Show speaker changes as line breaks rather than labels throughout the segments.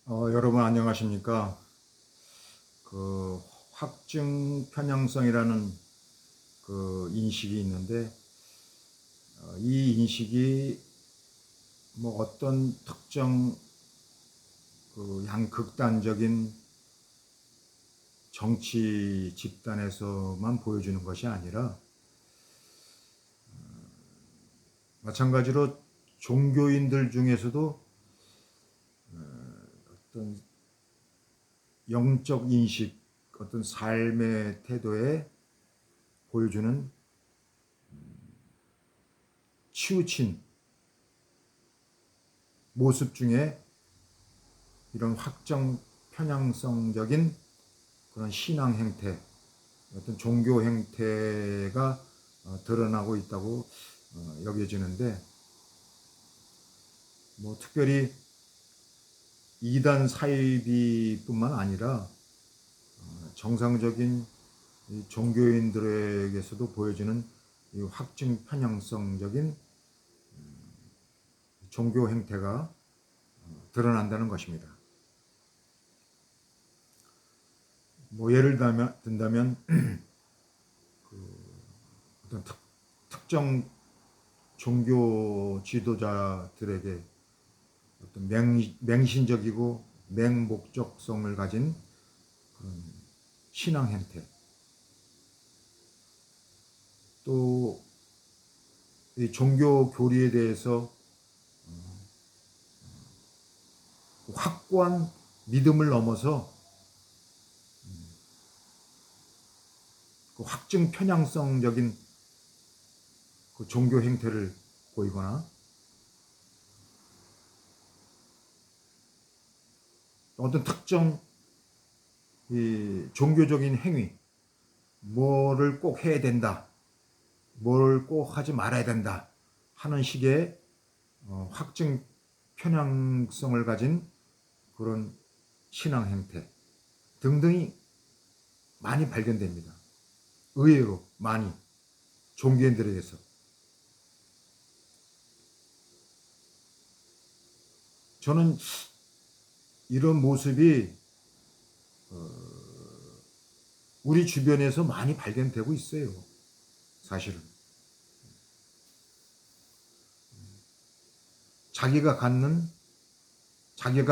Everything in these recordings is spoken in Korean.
여러분 안녕하십니까? 그 확증 편향성이라는 그 인식이 있는데, 이 인식이 뭐 어떤 특정 그 양극단적인 정치 집단에서만 보여주는 것이 아니라, 마찬가지로 종교인들 중에서도 어떤 영적 인식, 어떤 삶의 태도에 보여주는 치우친 모습 중에 이런 확정 편향성적인 그런 신앙 행태, 어떤 종교 행태가 드러나고 있다고 여겨지는데, 뭐 특별히 이단 사이비뿐만 아니라 정상적인 종교인들에게서도 보여지는 이 확증 편향성적인 종교 행태가 드러난다는 것입니다. 뭐 예를 든다면 어떤 특정 종교 지도자들에게 어떤 맹신적이고 맹목적성을 가진 그런 신앙 행태, 또 이 종교 교리에 대해서 확고한 믿음을 넘어서 그 확증 편향성적인 그 종교 행태를 보이거나, 어떤 특정 이 종교적인 행위, 뭐를 꼭 해야 된다, 뭘 꼭 하지 말아야 된다 하는 식의 확증 편향성을 가진 그런 신앙 행태 등등이 많이 발견됩니다. 의외로 많이 종교인들에게서. 저는 이런 모습이 우리 주변에서 많이 발견되고 있어요. 사실은 자기가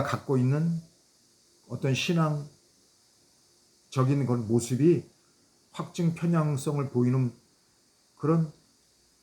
갖고 있는 어떤 신앙적인 그런 모습이 확증 편향성을 보이는 그런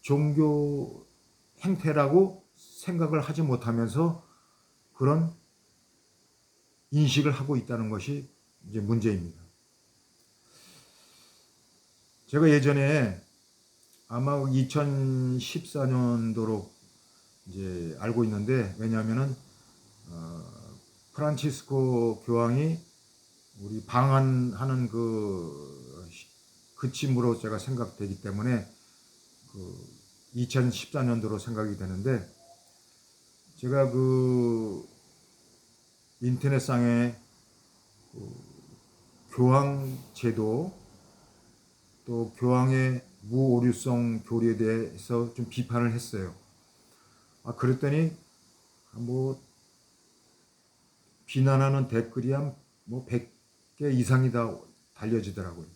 종교 행태라고 생각을 하지 못하면서 그런 인식을 하고 있다는 것이 이제 문제입니다. 제가 예전에 아마 2014년도로 이제 알고 있는데, 왜냐하면은 프란치스코 교황이 우리 방한하는 그 그침으로 제가 생각되기 때문에 그 2014년도로 생각이 되는데, 제가 그 인터넷상에 그 교황 제도, 또 교황의 무오류성 교리에 대해서 좀 비판을 했어요. 그랬더니 뭐 비난하는 댓글이 한 뭐 100개 이상이 다 달려지더라고요.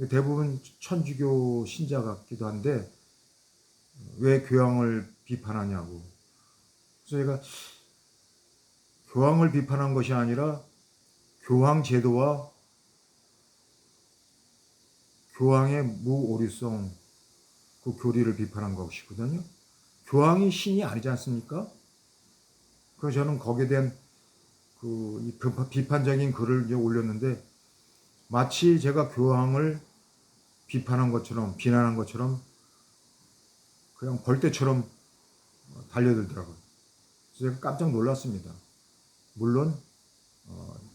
대부분 천주교 신자 같기도 한데 왜 교황을 비판하냐고. 그래서 제가 교황을 비판한 것이 아니라 교황 제도와 교황의 무오류성 그 교리를 비판한 것이거든요. 교황이 신이 아니지 않습니까? 그래서 저는 거기에 대한 그 비판적인 글을 올렸는데, 마치 제가 교황을 비판한 것처럼, 비난한 것처럼 그냥 벌떼처럼 달려들더라고요. 그래서 제가 깜짝 놀랐습니다. 물론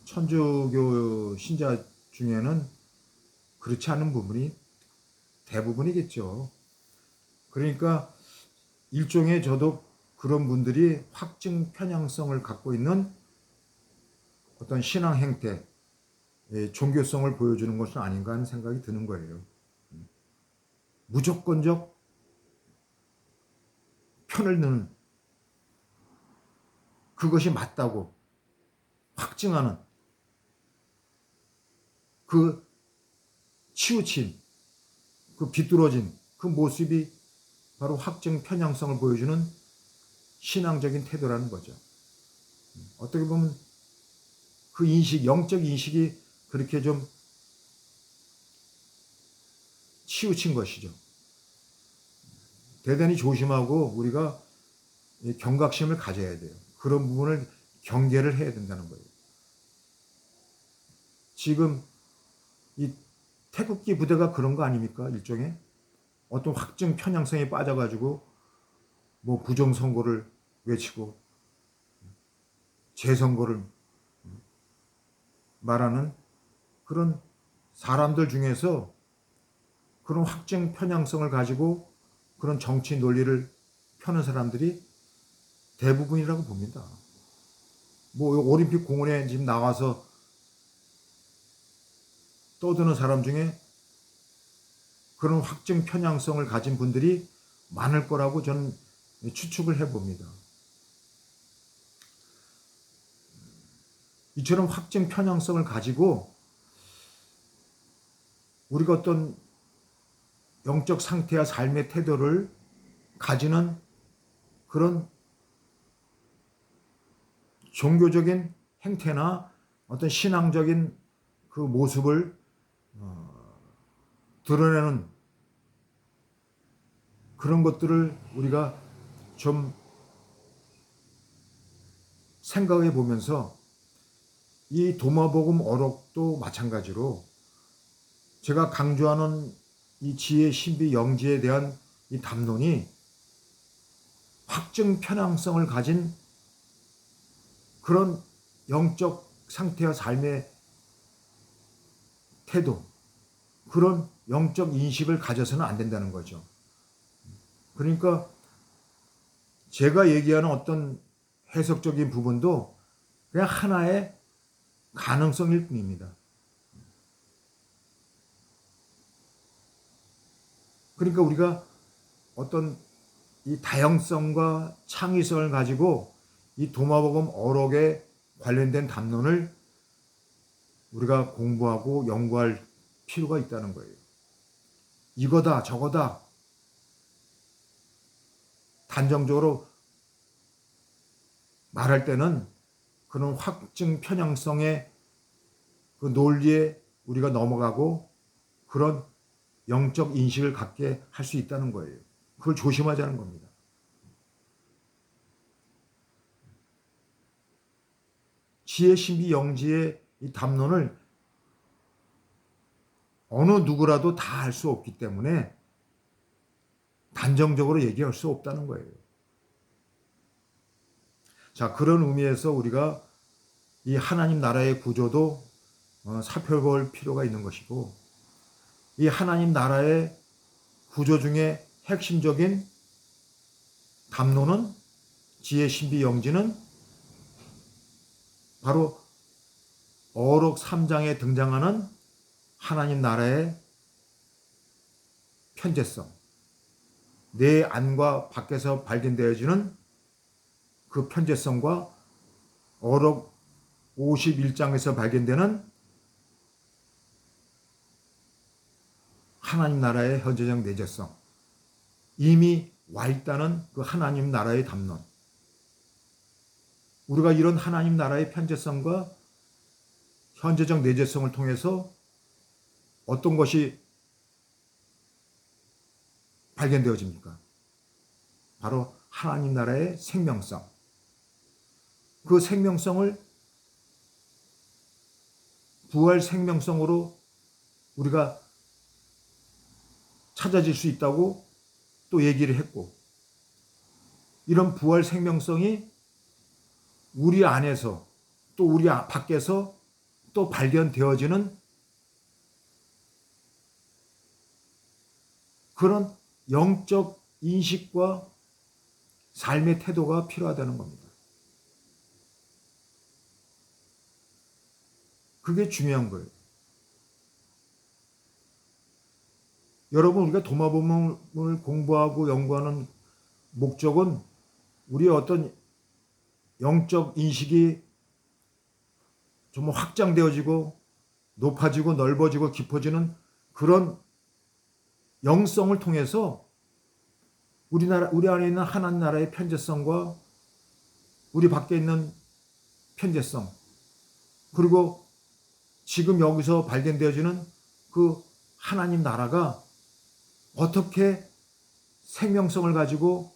천주교 신자 중에는 그렇지 않은 부분이 대부분이겠죠. 그러니까 일종의 저도 그런 분들이 확증 편향성을 갖고 있는 어떤 신앙 행태, 종교성을 보여주는 것은 아닌가 하는 생각이 드는 거예요. 무조건적 편을 드는 그것이 맞다고 확증하는 그 치우친, 그 비뚤어진 그 모습이 바로 확증 편향성을 보여주는 신앙적인 태도라는 거죠. 어떻게 보면 그 인식, 영적 인식이 그렇게 좀 치우친 것이죠. 대단히 조심하고 우리가 경각심을 가져야 돼요. 그런 부분을 경계를 해야 된다는 거예요. 지금 이 태극기 부대가 그런 거 아닙니까? 일종의 어떤 확증 편향성에 빠져가지고 뭐 부정선거를 외치고 재선거를 말하는 그런 사람들 중에서 그런 확증 편향성을 가지고 그런 정치 논리를 펴는 사람들이 대부분이라고 봅니다. 뭐 올림픽 공원에 지금 나와서 떠드는 사람 중에 그런 확증 편향성을 가진 분들이 많을 거라고 저는 추측을 해봅니다. 이처럼 확증 편향성을 가지고 우리가 어떤 영적 상태와 삶의 태도를 가지는 그런 종교적인 행태나 어떤 신앙적인 그 모습을 드러내는 그런 것들을 우리가 좀 생각해 보면서 이 도마복음 어록도 마찬가지로 제가 강조하는 이 지혜, 신비, 영지에 대한 이 담론이 확증 편향성을 가진 그런 영적 상태와 삶의 태도, 그런 영적 인식을 가져서는 안 된다는 거죠. 그러니까 제가 얘기하는 어떤 해석적인 부분도 그냥 하나의 가능성일 뿐입니다. 그러니까 우리가 어떤 이 다양성과 창의성을 가지고 이 도마복음 어록에 관련된 담론을 우리가 공부하고 연구할 필요가 있다는 거예요. 이거다 저거다 단정적으로 말할 때는 그런 확증 편향성의 그 논리에 우리가 넘어가고 그런 영적 인식을 갖게 할 수 있다는 거예요. 그걸 조심하자는 겁니다. 지혜, 신비, 영지의 이 담론을 어느 누구라도 다 알 수 없기 때문에 단정적으로 얘기할 수 없다는 거예요. 자, 그런 의미에서 우리가 이 하나님 나라의 구조도 살펴볼 필요가 있는 것이고, 이 하나님 나라의 구조 중에 핵심적인 담론은 지혜, 신비, 영지는 바로 어록 3장에 등장하는 하나님 나라의 편재성, 내 안과 밖에서 발견되어지는 그 편재성과 어록 51장에서 발견되는 하나님 나라의 현재적 내재성, 이미 와 있다는 그 하나님 나라의 담론. 우리가 이런 하나님 나라의 편재성과 현재적 내재성을 통해서 어떤 것이 발견되어집니까? 바로 하나님 나라의 생명성. 그 생명성을 부활 생명성으로 우리가 찾아질 수 있다고 또 얘기를 했고, 이런 부활 생명성이 우리 안에서 또 우리 밖에서 또 발견되어지는 그런 영적 인식과 삶의 태도가 필요하다는 겁니다. 그게 중요한 거예요. 여러분, 우리가 도마복음을 공부하고 연구하는 목적은 우리의 어떤 영적 인식이 좀 확장되어지고 높아지고 넓어지고 깊어지는 그런 영성을 통해서 우리 안에 있는 하나님 나라의 편재성과 우리 밖에 있는 편재성, 그리고 지금 여기서 발견되어지는 그 하나님 나라가 어떻게 생명성을 가지고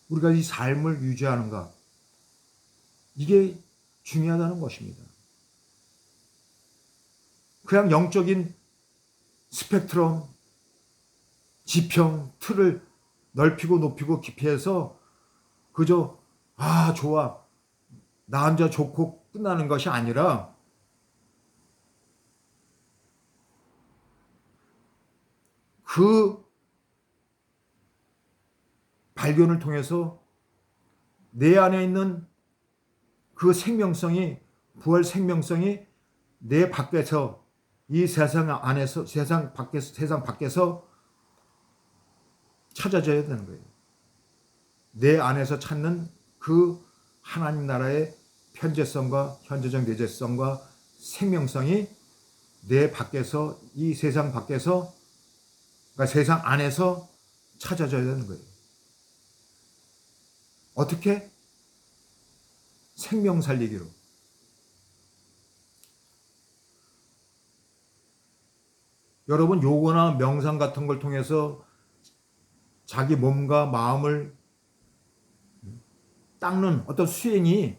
우리가 이 삶을 유지하는가, 이게 중요하다는 것입니다. 그냥 영적인 스펙트럼, 지평, 틀을 넓히고 높이고 깊이 해서 그저 좋아, 나 혼자 좋고 끝나는 것이 아니라 그 발견을 통해서 내 안에 있는 그 생명성이, 부활 생명성이 내 밖에서, 이 세상 안에서, 세상 밖에서 찾아져야 되는 거예요. 내 안에서 찾는 그 하나님 나라의 편재성과 현재적 내재성과 생명성이 내 밖에서, 이 세상 밖에서, 그러니까 세상 안에서 찾아져야 되는 거예요. 어떻게? 생명 살리기로. 여러분, 요거나 명상 같은 걸 통해서 자기 몸과 마음을 닦는 어떤 수행이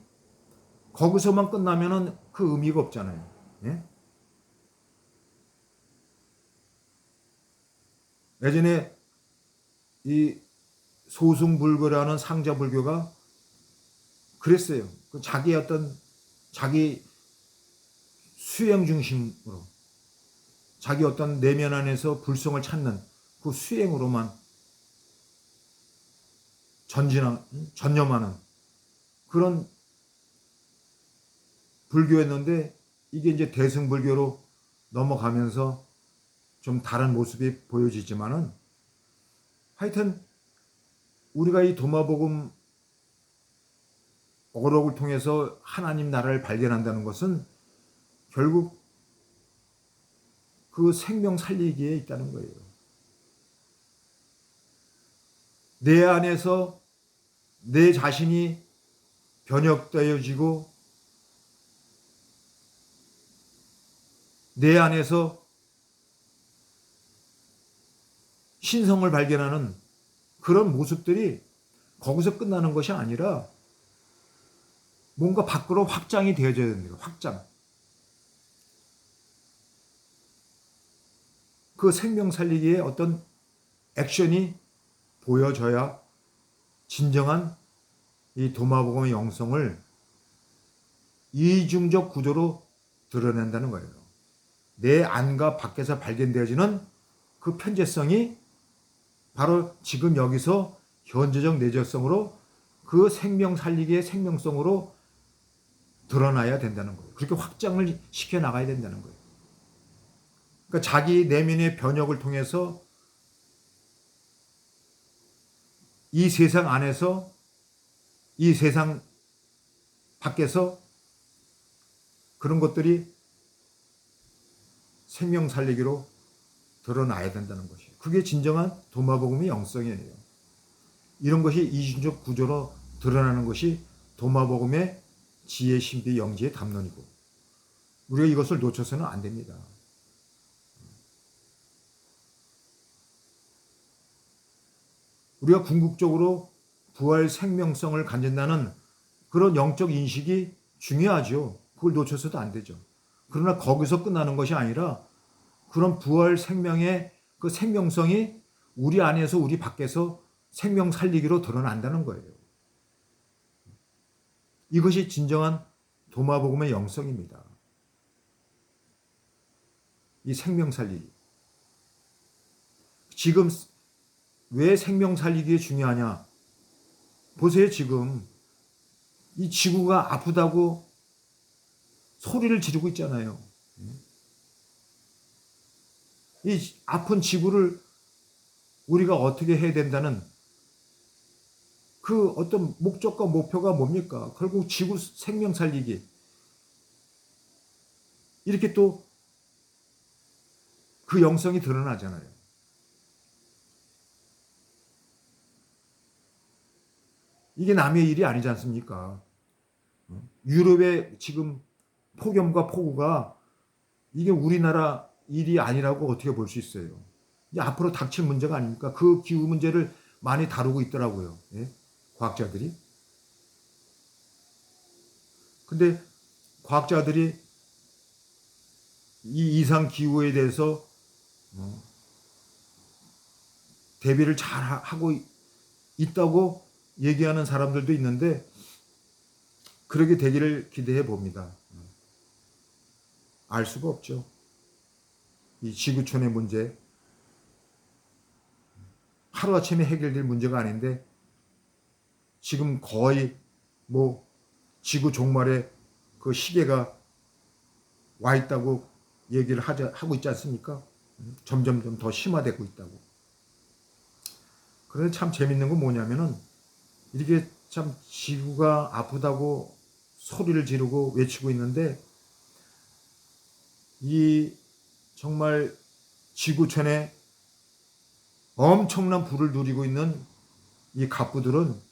거기서만 끝나면은 그 의미가 없잖아요. 예? 예전에 이 소승불교라는 상자불교가 그랬어요. 그 자기 어떤 자기 수행 중심으로, 자기 어떤 내면 안에서 불성을 찾는 그 수행으로만 전념하는 그런 불교였는데, 이게 이제 대승불교로 넘어가면서 좀 다른 모습이 보여지지만은, 하여튼 우리가 이 도마복음 어록을 통해서 하나님 나라를 발견한다는 것은 결국 그 생명 살리기에 있다는 거예요. 내 안에서 내 자신이 변혁되어지고 내 안에서 신성을 발견하는 그런 모습들이 거기서 끝나는 것이 아니라 뭔가 밖으로 확장이 되어져야 됩니다. 확장. 그 생명 살리기에 어떤 액션이 보여져야 진정한 이 도마복음의 영성을 이중적 구조로 드러낸다는 거예요. 내 안과 밖에서 발견되어지는 그 편재성이 바로 지금 여기서 현재적 내재성으로 그 생명 살리기의 생명성으로 드러나야 된다는 거예요. 그렇게 확장을 시켜 나가야 된다는 거예요. 그러니까 자기 내면의 변혁을 통해서 이 세상 안에서, 이 세상 밖에서 그런 것들이 생명 살리기로 드러나야 된다는 것이에요. 그게 진정한 도마복음의 영성이에요. 이런 것이 이중적 구조로 드러나는 것이 도마복음의 지혜, 신비, 영지의 담론이고, 우리가 이것을 놓쳐서는 안 됩니다. 우리가 궁극적으로 부활 생명성을 갖는다는 그런 영적 인식이 중요하죠. 그걸 놓쳐서도 안 되죠. 그러나 거기서 끝나는 것이 아니라 그런 부활 생명의 그 생명성이 우리 안에서 우리 밖에서 생명 살리기로 드러난다는 거예요. 이것이 진정한 도마복음의 영성입니다. 이 생명 살리기. 지금 왜 생명 살리기에 중요하냐? 보세요. 지금 이 지구가 아프다고 소리를 지르고 있잖아요. 이 아픈 지구를 우리가 어떻게 해야 된다는 그 어떤 목적과 목표가 뭡니까? 결국 지구 생명 살리기. 이렇게 또 그 영성이 드러나잖아요. 이게 남의 일이 아니지 않습니까? 유럽의 지금 폭염과 폭우가 이게 우리나라 일이 아니라고 어떻게 볼 수 있어요? 이제 앞으로 닥칠 문제가 아닙니까? 그 기후 문제를 많이 다루고 있더라고요. 예? 과학자들이. 근데 과학자들이 이 이상 기후에 대해서 대비를 잘 하고 있다고 얘기하는 사람들도 있는데 그렇게 되기를 기대해 봅니다. 알 수가 없죠. 이 지구촌의 문제 하루아침에 해결될 문제가 아닌데 지금 거의 뭐 지구 종말의 그 시계가 와 있다고 얘기를 하고 있지 않습니까? 점점 더 심화되고 있다고. 그런데 참 재밌는 건 뭐냐면은 이렇게 참 지구가 아프다고 소리를 지르고 외치고 있는데 이 정말 지구촌에 엄청난 부를 누리고 있는 이 갑부들은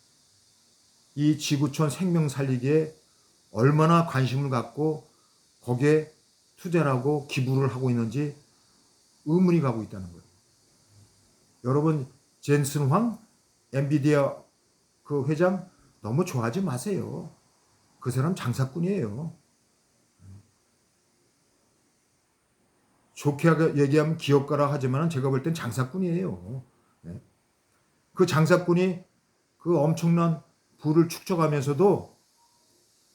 이 지구촌 생명 살리기에 얼마나 관심을 갖고 거기에 투자를 하고 기부를 하고 있는지 의문이 가고 있다는 거예요. 여러분 젠슨 황 엔비디아 그 회장 너무 좋아하지 마세요. 그 사람 장사꾼이에요. 좋게 얘기하면 기업가라 하지만 제가 볼 땐 장사꾼이에요. 네. 그 장사꾼이 그 엄청난 부를 축적하면서도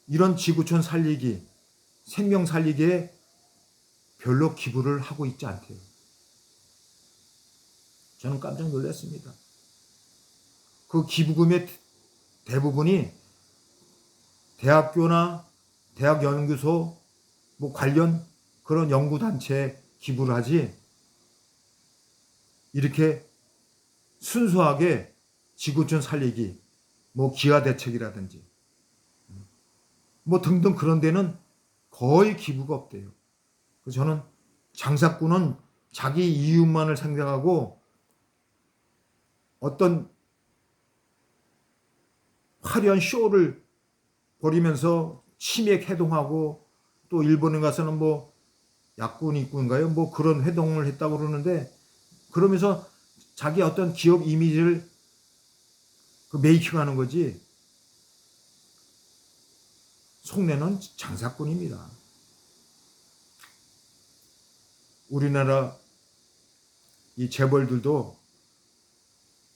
이런 지구촌 살리기, 생명 살리기에 별로 기부를 하고 있지 않대요. 저는 깜짝 놀랐습니다. 그 기부금의 대부분이 대학교나 대학 연구소 뭐 관련 그런 연구단체에 기부를 하지 이렇게 순수하게 지구촌 살리기 뭐 기아대책이라든지 뭐 등등 그런 데는 거의 기부가 없대요. 그래서 저는 장사꾼은 자기 이윤만을 생각하고 어떤 화려한 쇼를 벌이면서 치맥 해동하고 또 일본에 가서는 뭐 약군 입군가요? 뭐 그런 회동을 했다고 그러는데 그러면서 자기 어떤 기업 이미지를 그 메이킹하는 거지 속내는 장사꾼입니다. 우리나라 이 재벌들도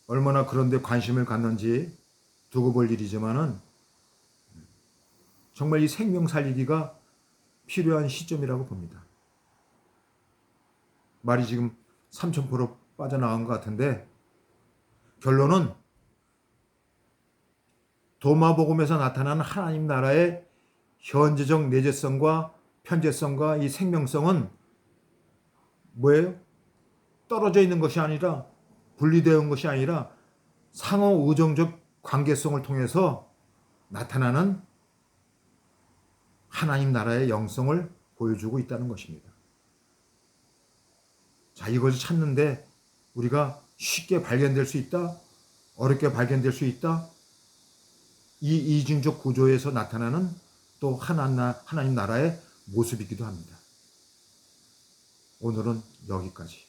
얼마나 그런 데 관심을 갖는지 두고 볼 일이지만은 정말 이 생명 살리기가 필요한 시점이라고 봅니다. 말이 지금 3000% 빠져나간 것 같은데 결론은 도마복음에서 나타나는 하나님 나라의 현재적 내재성과 편재성과 이 생명성은 뭐예요? 떨어져 있는 것이 아니라 분리되어 온 것이 아니라 상호 의존적 관계성을 통해서 나타나는 하나님 나라의 영성을 보여주고 있다는 것입니다. 자, 이것을 찾는데 우리가 쉽게 발견될 수 있다? 어렵게 발견될 수 있다? 이 이중적 구조에서 나타나는 또 하나님 나라의 모습이기도 합니다. 오늘은 여기까지.